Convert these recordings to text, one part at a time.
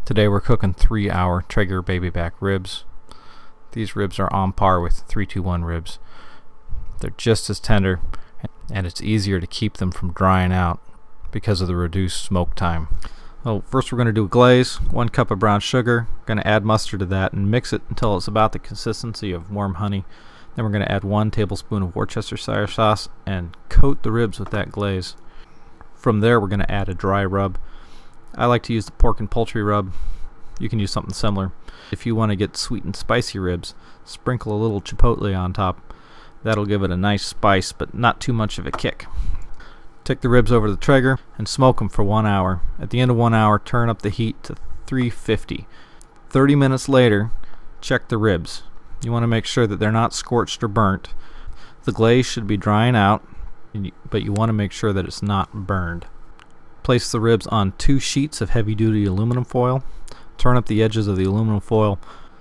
Today we're cooking 3-hour Traeger baby back ribs. These ribs are on par with 321 ribs. They're just as tender, and it's easier to keep them from drying out because of the reduced smoke time. So first we're going to do a glaze. 1 cup of brown sugar. Going to add mustard to that and mix it until it's about the consistency of warm honey. Then we're going to add 1 tablespoon of Worcestershire sauce and coat the ribs with that glaze. From there we're going to add a dry rub. I like to use the pork and poultry rub. You can use something similar. If you want to get sweet and spicy ribs, sprinkle a little chipotle on top. That'll give it a nice spice, but not too much of a kick. Take the ribs over to the Traeger and smoke them for 1 hour. At the end of 1 hour, turn up the heat to 350. 30 minutes later, check the ribs. You want to make sure that they're not scorched or burnt. The glaze should be drying out, but you want to make sure that it's not burned. Place the ribs on 2 sheets of heavy-duty aluminum foil. Turn up the edges of the aluminum foil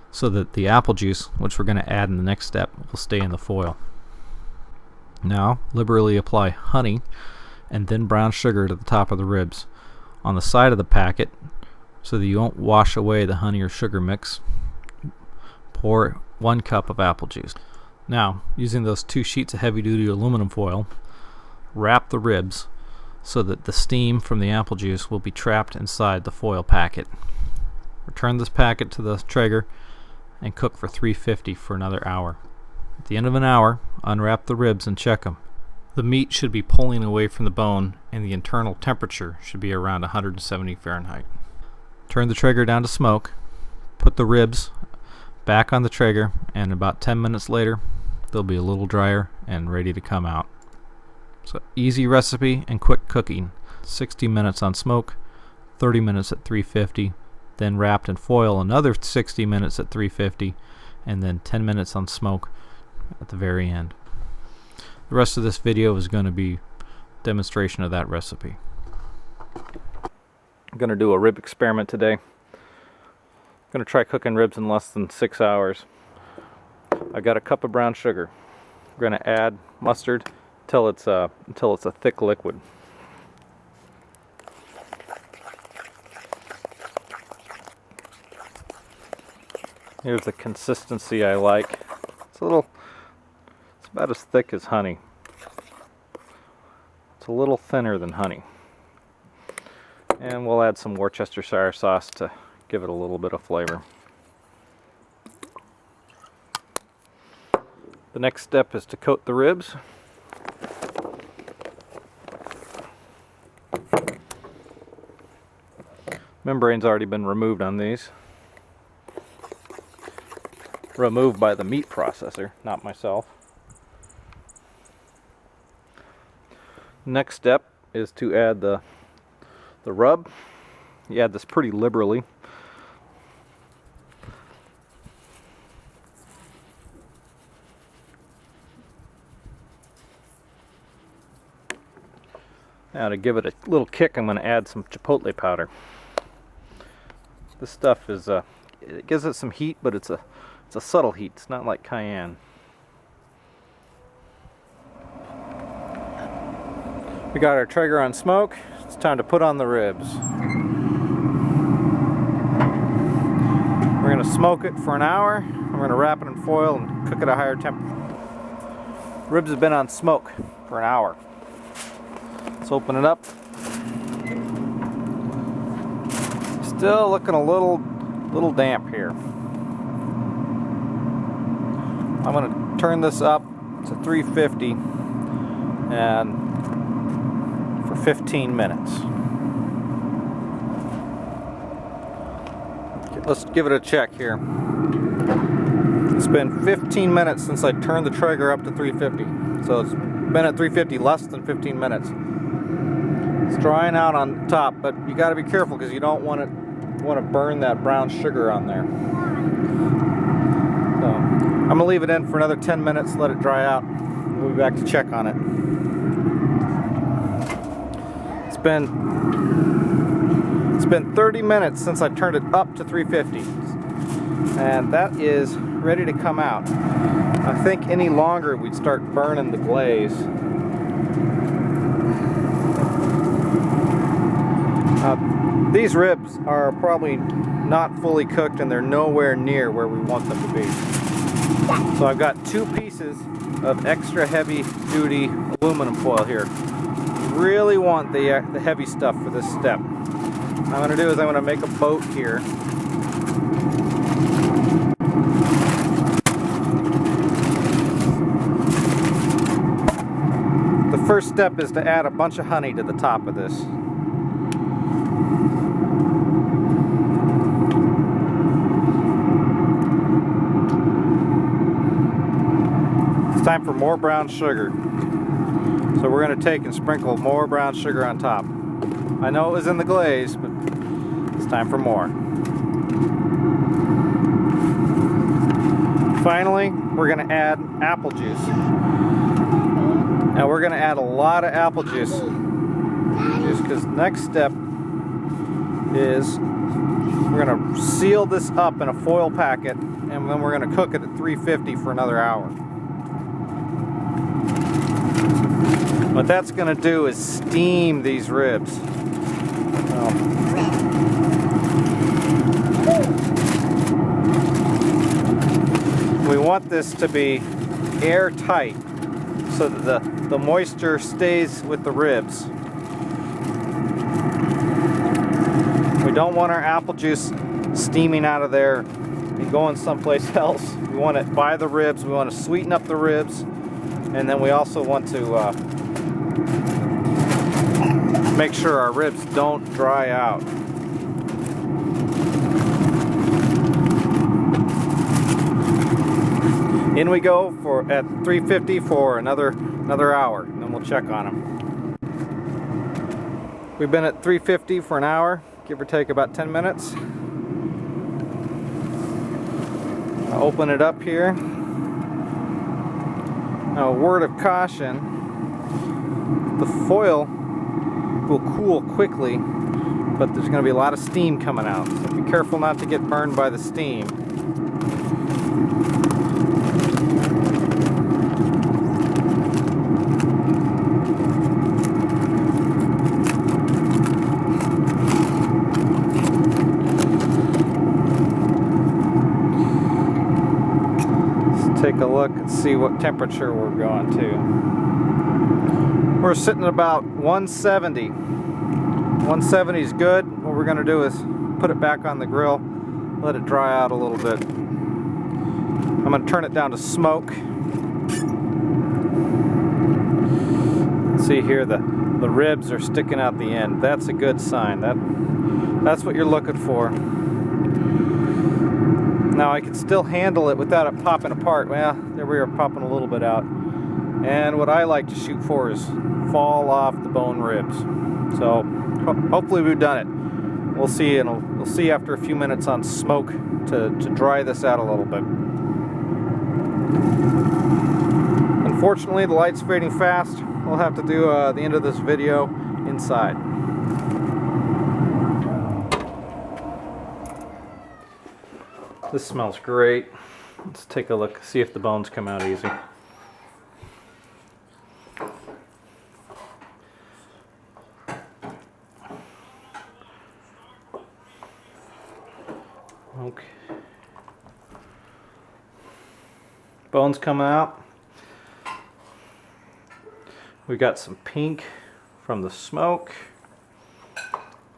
so that the apple juice, which we're going to add in the next step, will stay in the foil. Now, liberally apply honey and then brown sugar to the top of the ribs. On the side of the packet, so that you won't wash away the honey or sugar mix, pour 1 cup of apple juice. Now, using those 2 sheets of heavy-duty aluminum foil, wrap the ribs so that the steam from the apple juice will be trapped inside the foil packet. Return this packet to the Traeger and cook for 350 for another hour. At the end of an hour, unwrap the ribs and check them. The meat should be pulling away from the bone and the internal temperature should be around 170 Fahrenheit. Turn the Traeger down to smoke, put the ribs back on the Traeger, and about 10 minutes later they'll be a little drier and ready to come out. So easy recipe and quick cooking. 60 minutes on smoke, 30 minutes at 350, then wrapped in foil another 60 minutes at 350, and then 10 minutes on smoke at the very end. The rest of this video is going to be a demonstration of that recipe. I'm going to do a rib experiment today. I'm going to try cooking ribs in less than 6 hours. I got a cup of brown sugar. I'm going to add mustard until it's a thick liquid. Here's the consistency I like. It's about as thick as honey. It's a little thinner than honey. And we'll add some Worcestershire sauce to give it a little bit of flavor. The next step is to coat the ribs. Membrane's already been removed on these. Removed by the meat processor, not myself. Next step is to add the rub. You add this pretty liberally. Now to give it a little kick, I'm going to add some chipotle powder. This stuff is it gives it some heat, but it's a subtle heat. It's not like cayenne. We got our Traeger on smoke. It's time to put on the ribs. We're going to smoke it for an hour. We're going to wrap it in foil and cook at a higher temperature. Ribs have been on smoke for an hour. Let's open it up. Still looking a little damp here. I'm going to turn this up to 350 and for 15 minutes. Okay, let's give it a check here. It's been 15 minutes since I turned the Traeger up to 350. So it's been at 350 less than 15 minutes. It's drying out on top, but you got to be careful because you don't want to burn that brown sugar on there. So I'm going to leave it in for another 10 minutes, let it dry out. We'll be back to check on it. It's been 30 minutes since I turned it up to 350. And that is ready to come out. I think any longer we'd start burning the glaze. These ribs are probably not fully cooked and they're nowhere near where we want them to be. So I've got 2 pieces of extra heavy duty aluminum foil here. Really want the heavy stuff for this step. What I'm going to do is I'm going to make a boat here. The first step is to add a bunch of honey to the top of this. It's time for more brown sugar. So we're going to take and sprinkle more brown sugar on top. I know it was in the glaze, but it's time for more. Finally, we're going to add apple juice. Now we're going to add a lot of apple juice, just because next step is we're going to seal this up in a foil packet, and then we're going to cook it at 350 for another hour. What that's going to do is steam these ribs. We want this to be airtight so that the moisture stays with the ribs. We don't want our apple juice steaming out of there and going someplace else. We want it by the ribs. We want to sweeten up the ribs, and then we also want to make sure our ribs don't dry out. In we go at 350 for another hour, and then we'll check on them. We've been at 350 for an hour, give or take about 10 minutes. I'll open it up here. Now, a word of caution: the foil will cool quickly, but there's going to be a lot of steam coming out, so be careful not to get burned by the steam. Take a look and see what temperature we're going to. We're sitting at about 170. 170 is good. What we're going to do is put it back on the grill, let it dry out a little bit. I'm going to turn it down to smoke. See here, the ribs are sticking out the end. That's a good sign. That's what you're looking for. Now I can still handle it without it popping apart. Well, there we are, popping a little bit out. And what I like to shoot for is fall off the bone ribs. So hopefully we've done it. We'll see, and we'll see after a few minutes on smoke to dry this out a little bit. Unfortunately, the light's fading fast. We'll have to do the end of this video inside. This smells great. Let's take a look, see if the bones come out easy. Okay. Bones coming out. We got some pink from the smoke.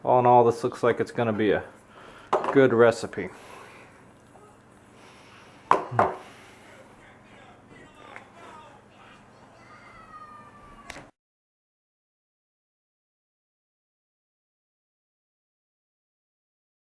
All in all, this looks like it's going to be a good recipe.